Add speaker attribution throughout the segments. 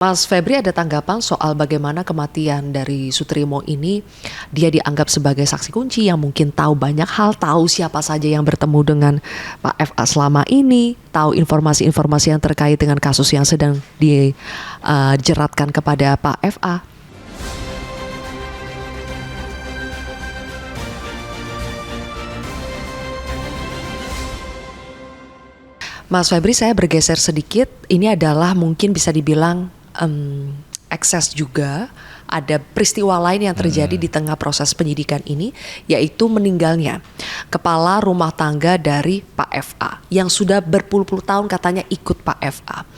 Speaker 1: Mas Febri ada tanggapan soal bagaimana kematian dari Sutrimo ini, dia dianggap sebagai saksi kunci yang mungkin tahu banyak hal, tahu siapa saja yang bertemu dengan Pak FA selama ini, tahu informasi-informasi yang terkait dengan kasus yang sedang dijeratkan kepada Pak FA. Mas Febri, saya bergeser sedikit, ini adalah mungkin bisa dibilang ekses juga. Ada peristiwa lain yang terjadi di tengah proses penyidikan ini, yaitu meninggalnya kepala rumah tangga dari Pak FA yang sudah berpuluh-puluh tahun katanya ikut Pak FA.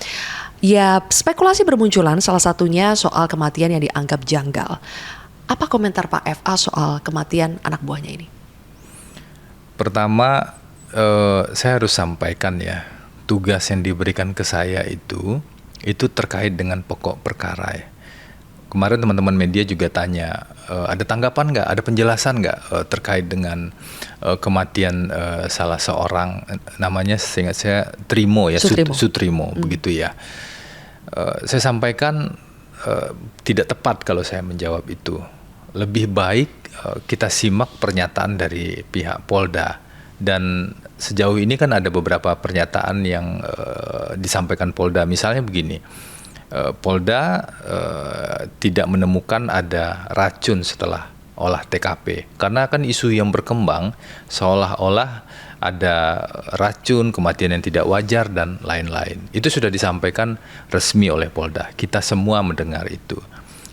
Speaker 1: Ya, spekulasi bermunculan, salah satunya soal kematian yang dianggap janggal. Apa komentar Pak FA soal kematian anak buahnya ini?
Speaker 2: Pertama, saya harus sampaikan ya, tugas yang diberikan ke saya itu terkait dengan pokok perkara ya. Kemarin teman-teman media juga tanya, ada tanggapan nggak, ada penjelasan nggak terkait dengan kematian salah seorang, namanya seingat saya Trimo ya, Sutrimo begitu ya. Saya sampaikan tidak tepat kalau saya menjawab itu. Lebih baik kita simak pernyataan dari pihak Polda. Dan sejauh ini kan ada beberapa pernyataan yang disampaikan Polda. Misalnya begini, Polda tidak menemukan ada racun setelah olah TKP. Karena kan isu yang berkembang seolah-olah ada racun, kematian yang tidak wajar, dan lain-lain. Itu sudah disampaikan resmi oleh Polda. Kita semua mendengar itu.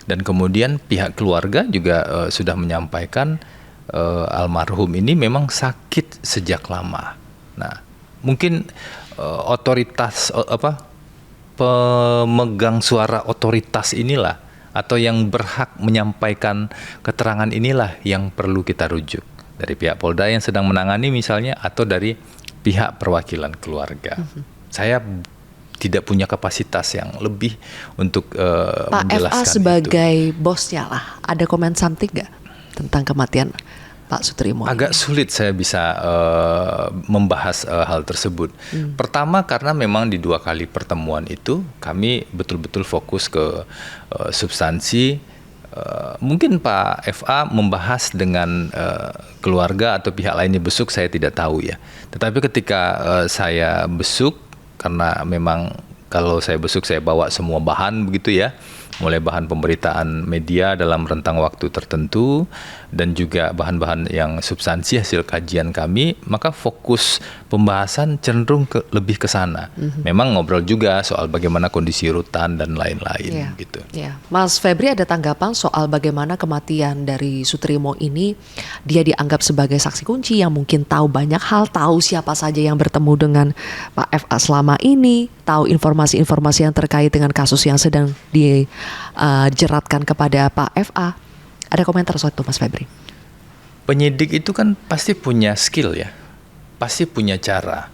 Speaker 2: Dan kemudian pihak keluarga juga sudah menyampaikan almarhum ini memang sakit sejak lama. Nah, mungkin otoritas pemegang suara otoritas inilah atau yang berhak menyampaikan keterangan inilah yang perlu kita rujuk dari pihak Polda yang sedang menangani misalnya, atau dari pihak perwakilan keluarga. Saya tidak punya kapasitas yang lebih untuk menjelaskan itu.
Speaker 1: Pak FA sebagai bosnya lah, ada komen something nggak tentang kematian Pak Sutrimo?
Speaker 2: Agak sulit saya bisa membahas hal tersebut. Pertama, karena memang di 2 kali pertemuan itu kami betul-betul fokus ke substansi. Mungkin Pak FA membahas dengan keluarga atau pihak lainnya besuk, saya tidak tahu ya. Tetapi ketika saya besuk, karena memang kalau saya besuk saya bawa semua bahan begitu ya, mulai bahan pemberitaan media dalam rentang waktu tertentu dan juga bahan-bahan yang substansi hasil kajian kami, maka fokus pembahasan cenderung lebih ke sana. Memang ngobrol juga soal bagaimana kondisi rutan dan lain-lain gitu.
Speaker 1: Mas Febri ada tanggapan soal bagaimana kematian dari Sutrimo ini, dia dianggap sebagai saksi kunci yang mungkin tahu banyak hal, tahu siapa saja yang bertemu dengan Pak FA selama ini, tahu informasi-informasi yang terkait dengan kasus yang sedang dijeratkan kepada Pak FA. Ada komentar soal itu, Mas Febri?
Speaker 2: Penyidik itu kan pasti punya skill ya, pasti punya cara.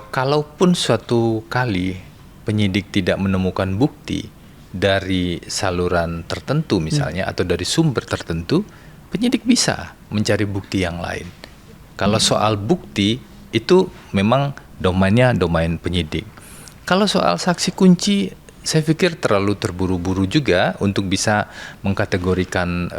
Speaker 2: Kalaupun suatu kali penyidik tidak menemukan bukti dari saluran tertentu misalnya, atau dari sumber tertentu, penyidik bisa mencari bukti yang lain. Kalau soal bukti itu memang domainnya domain penyidik. Kalau soal saksi kunci, saya pikir terlalu terburu-buru juga untuk bisa mengkategorikan,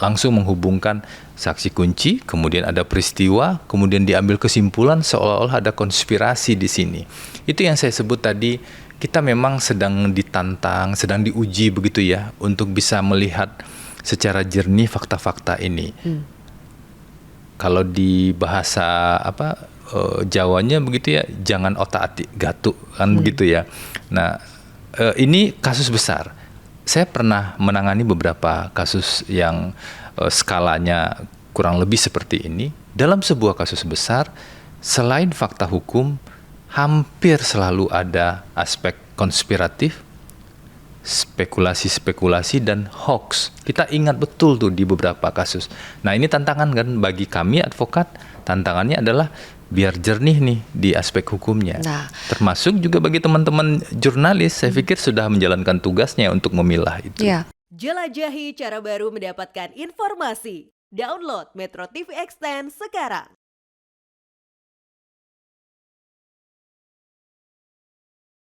Speaker 2: langsung menghubungkan saksi kunci, kemudian ada peristiwa, kemudian diambil kesimpulan seolah-olah ada konspirasi di sini. Itu yang saya sebut tadi, kita memang sedang ditantang, sedang diuji begitu ya, untuk bisa melihat secara jernih fakta-fakta ini. Kalau di bahasa Jawanya begitu ya, jangan otak-atik gatuk kan begitu ya. Nah, ini kasus besar. Saya pernah menangani beberapa kasus yang skalanya kurang lebih seperti ini. Dalam sebuah kasus besar, selain fakta hukum, hampir selalu ada aspek konspiratif, spekulasi-spekulasi, dan hoax. Kita ingat betul tuh di beberapa kasus. Nah, ini tantangan kan bagi kami advokat. Tantangannya adalah biar jernih nih di aspek hukumnya. Termasuk juga bagi teman-teman jurnalis, saya pikir sudah menjalankan tugasnya untuk memilah itu.
Speaker 3: Jelajahi cara baru mendapatkan informasi. Download Metro TV Extend sekarang.